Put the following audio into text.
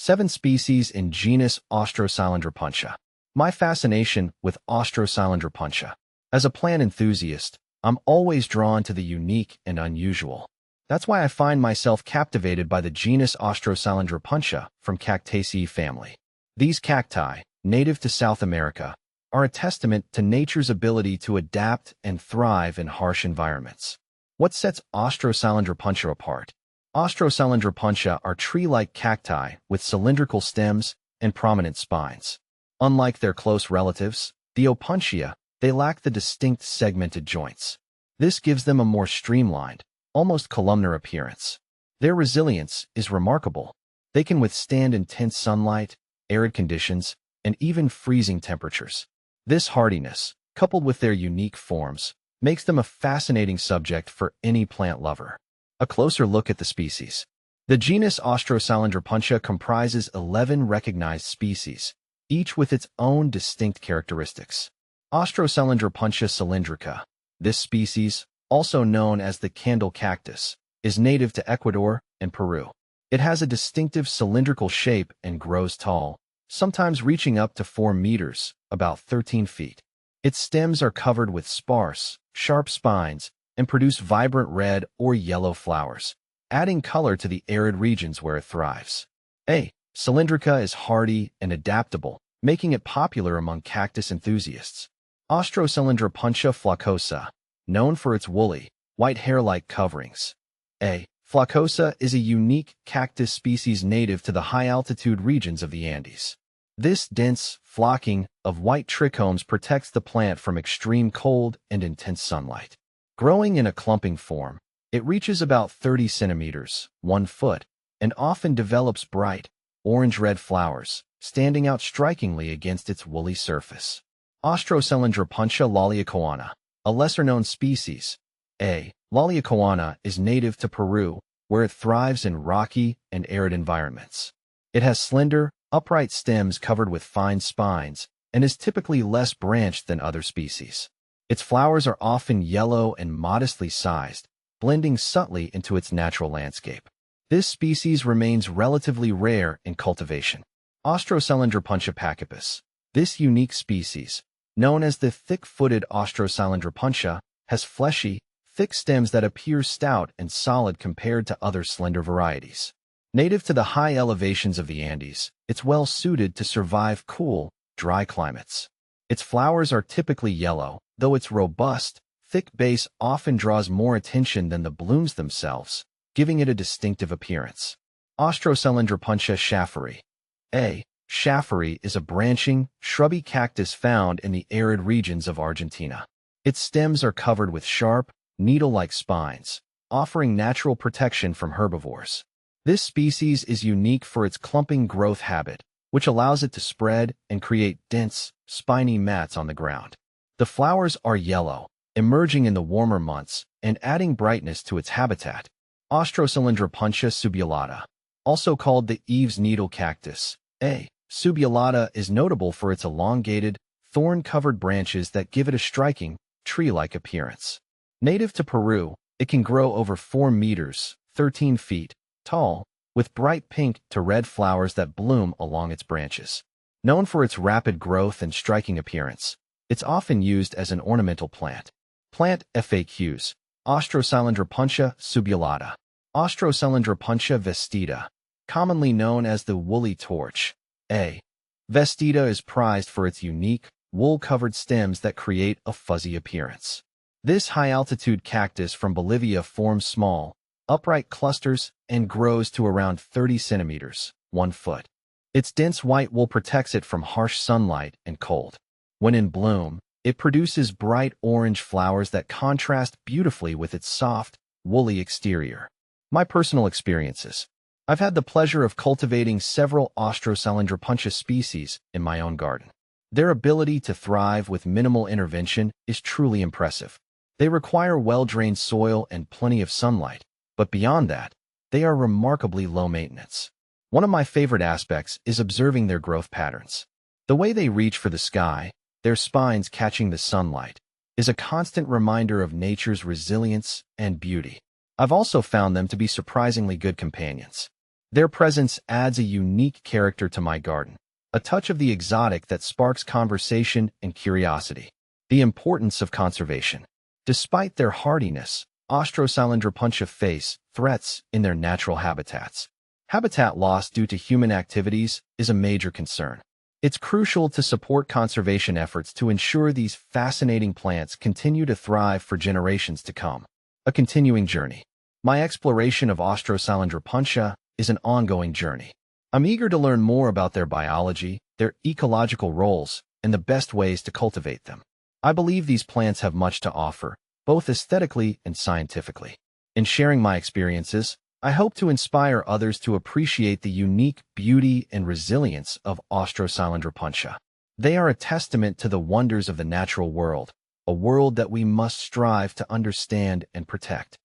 7 species in genus Austrocylindropuntia. My fascination with Austrocylindropuntia. As a plant enthusiast, I'm always drawn to the unique and unusual. That's why I find myself captivated by the genus Austrocylindropuntia from Cactaceae family. These cacti, native to South America, are a testament to nature's ability to adapt and thrive in harsh environments. What sets Austrocylindropuntia apart? Austrocylindropuntia are tree-like cacti with cylindrical stems and prominent spines. Unlike their close relatives, the Opuntia, they lack the distinct segmented joints. This gives them a more streamlined, almost columnar appearance. Their resilience is remarkable. They can withstand intense sunlight, arid conditions, and even freezing temperatures. This hardiness, coupled with their unique forms, makes them a fascinating subject for any plant lover. A closer look at the species. The genus Austrocylindropuntia comprises 11 recognized species, each with its own distinct characteristics. Austrocylindropuntia cylindrica. This species, also known as the candle cactus, is native to Ecuador and Peru. It has a distinctive cylindrical shape and grows tall, sometimes reaching up to 4 meters, about 13 feet. Its stems are covered with sparse, sharp spines and produce vibrant red or yellow flowers, adding color to the arid regions where it thrives. Cylindrica is hardy and adaptable, making it popular among cactus enthusiasts. Austrocylindropuntia floccosa, known for its woolly, white hair-like coverings. Floccosa is a unique cactus species native to the high-altitude regions of the Andes. This dense flocking of white trichomes protects the plant from extreme cold and intense sunlight. Growing in a clumping form, it reaches about 30 centimeters, 1 foot, and often develops bright, orange-red flowers, standing out strikingly against its woolly surface. Austrocylindropuntia loliacoana, a lesser-known species. Loliacoana is native to Peru, where it thrives in rocky and arid environments. It has slender, upright stems covered with fine spines and is typically less branched than other species. Its flowers are often yellow and modestly sized, blending subtly into its natural landscape. This species remains relatively rare in cultivation. Austrocylindropuntia pachypus. This unique species, known as the thick-footed Austrocylindropuntia, has fleshy, thick stems that appear stout and solid compared to other slender varieties. Native to the high elevations of the Andes, it's well suited to survive cool, dry climates. Its flowers are typically yellow, though its robust, thick base often draws more attention than the blooms themselves, giving it a distinctive appearance. Austrocylindropuntia schäferi. Schäferi is a branching, shrubby cactus found in the arid regions of Argentina. Its stems are covered with sharp, needle-like spines, offering natural protection from herbivores. This species is unique for its clumping growth habit, which allows it to spread and create dense, spiny mats on the ground. The flowers are yellow, emerging in the warmer months and adding brightness to its habitat. Austrocylindropuntia subulata, also called the Eve's needle cactus. Subulata is notable for its elongated, thorn-covered branches that give it a striking, tree-like appearance. Native to Peru, it can grow over 4 meters, 13 feet, tall, with bright pink to red flowers that bloom along its branches. Known for its rapid growth and striking appearance, it's often used as an ornamental plant. Plant FAQs. Austrocylindropuntia subulata. Austrocylindropuntia vestita, commonly known as the woolly torch. Vestita is prized for its unique, wool-covered stems that create a fuzzy appearance. This high-altitude cactus from Bolivia forms small, upright clusters and grows to around 30 centimeters, 1 foot. Its dense white wool protects it from harsh sunlight and cold. When in bloom, it produces bright orange flowers that contrast beautifully with its soft, woolly exterior. My personal experiences. I've had the pleasure of cultivating several Austrocylindropuntia species in my own garden. Their ability to thrive with minimal intervention is truly impressive. They require well-drained soil and plenty of sunlight, but beyond that, they are remarkably low maintenance. One of my favorite aspects is observing their growth patterns. The way they reach for the sky, their spines catching the sunlight, is a constant reminder of nature's resilience and beauty. I've also found them to be surprisingly good companions. Their presence adds a unique character to my garden, a touch of the exotic that sparks conversation and curiosity. The importance of conservation. Despite their hardiness, Austrocylindropuntia face threats in their natural habitats. Habitat loss due to human activities is a major concern. It's crucial to support conservation efforts to ensure these fascinating plants continue to thrive for generations to come. A continuing journey. My exploration of Austrocylindropuntia is an ongoing journey. I'm eager to learn more about their biology, their ecological roles, and the best ways to cultivate them. I believe these plants have much to offer, both aesthetically and scientifically. In sharing my experiences, I hope to inspire others to appreciate the unique beauty and resilience of Austrocylindropuntia. They are a testament to the wonders of the natural world, a world that we must strive to understand and protect.